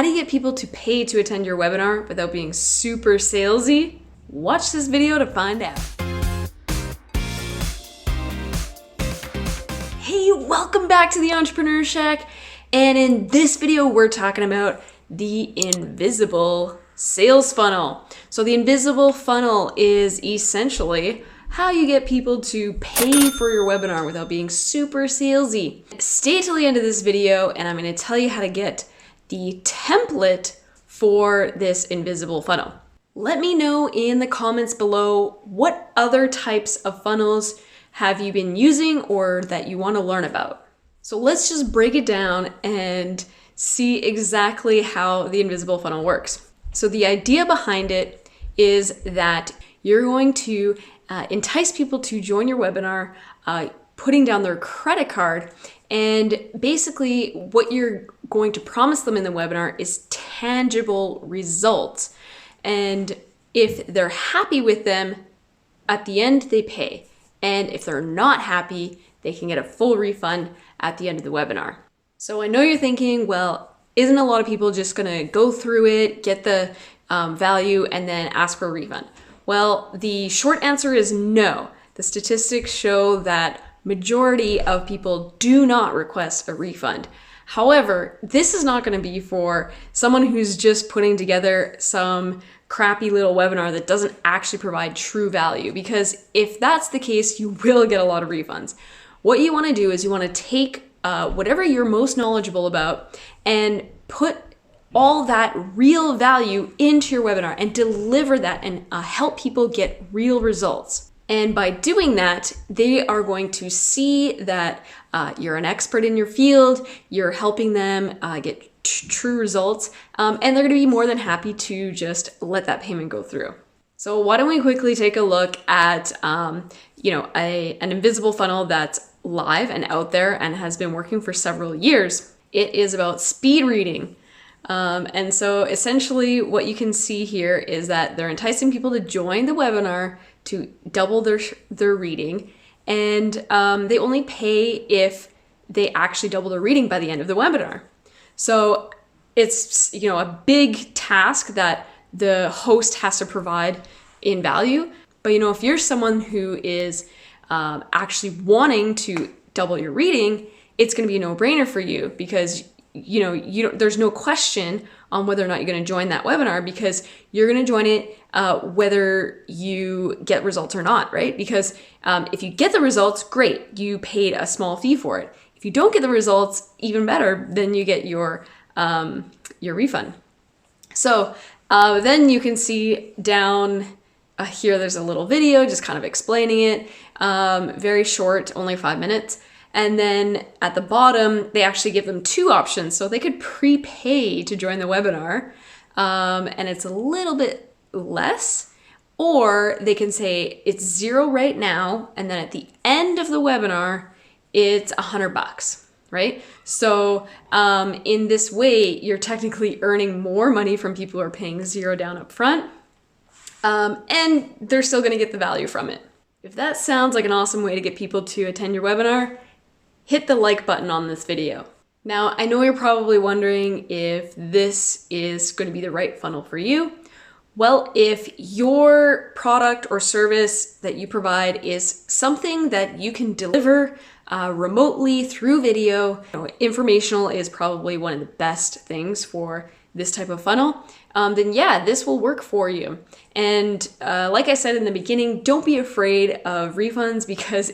How do you get people to pay to attend your webinar without being super salesy? Watch this video to find out. Hey, welcome back to the Entrepreneur Shack. And in this video, we're talking about the invisible sales funnel. So the invisible funnel is essentially how you get people to pay for your webinar without being super salesy. Stay till the end of this video and I'm going to tell you how to get the template for this invisible funnel. Let me know in the comments below what other types of funnels have you been using or that you want to learn about. So let's just break it down and see exactly how the invisible funnel works. So the idea behind it is that you're going to entice people to join your webinar, putting down their credit card, and basically what you're going to promise them in the webinar is tangible results. And if they're happy with them, at the end they pay. And if they're not happy, they can get a full refund at the end of the webinar. So I know you're thinking, well, isn't a lot of people just gonna go through it, get the value, and then ask for a refund? Well, the short answer is no. The statistics show that majority of people do not request a refund. However, this is not going to be for someone who's just putting together some crappy little webinar that doesn't actually provide true value, because if that's the case, you will get a lot of refunds. What you want to do is you want to take whatever you're most knowledgeable about and put all that real value into your webinar and deliver that and help people get real results. And by doing that, they are going to see that you're an expert in your field, you're helping them get true results, and they're going to be more than happy to just let that payment go through. So why don't we quickly take a look at an invisible funnel that's live and out there and has been working for several years. It is about speed reading. And so essentially what you can see here is that they're enticing people to join the webinar to double their reading, and they only pay if they actually double their reading by the end of the webinar. So it's a big task that the host has to provide in value. But if you're someone who is actually wanting to double your reading, it's going to be a no-brainer for you, because there's no question on whether or not you're going to join that webinar, because you're going to join it whether you get results or not, right? Because if you get the results, great, you paid a small fee for it. If you don't get the results, even better, then you get your refund. So then you can see down here, there's a little video just kind of explaining it, very short, only 5 minutes. And then at the bottom, they actually give them two options. So they could prepay to join the webinar, and it's a little bit less, or they can say it's $0 right now, and then at the end of the webinar, it's $100, right? So in this way, you're technically earning more money from people who are paying $0 down up front, and they're still gonna get the value from it. If that sounds like an awesome way to get people to attend your webinar, hit the like button on this video. Now, I know you're probably wondering if this is going to be the right funnel for you. Well, if your product or service that you provide is something that you can deliver remotely through video, informational is probably one of the best things for this type of funnel, then yeah, this will work for you. And like I said in the beginning, don't be afraid of refunds, because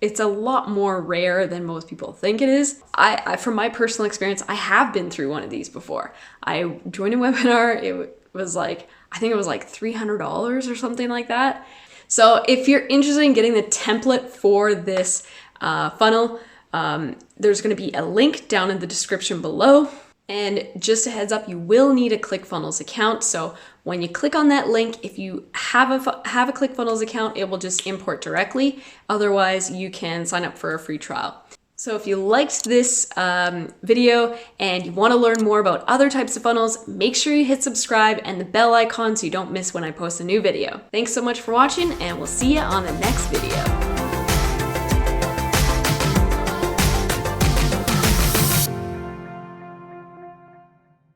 it's a lot more rare than most people think it is. I from my personal experience, I have been through one of these before. I joined a webinar, it was like $300 or something like that. So if you're interested in getting the template for this funnel, there's gonna be a link down in the description below. And just a heads up, you will need a ClickFunnels account. So when you click on that link, if you have a ClickFunnels account, it will just import directly. Otherwise, you can sign up for a free trial. So if you liked this video and you want to learn more about other types of funnels, make sure you hit subscribe and the bell icon so you don't miss when I post a new video. Thanks so much for watching, and we'll see you on the next video.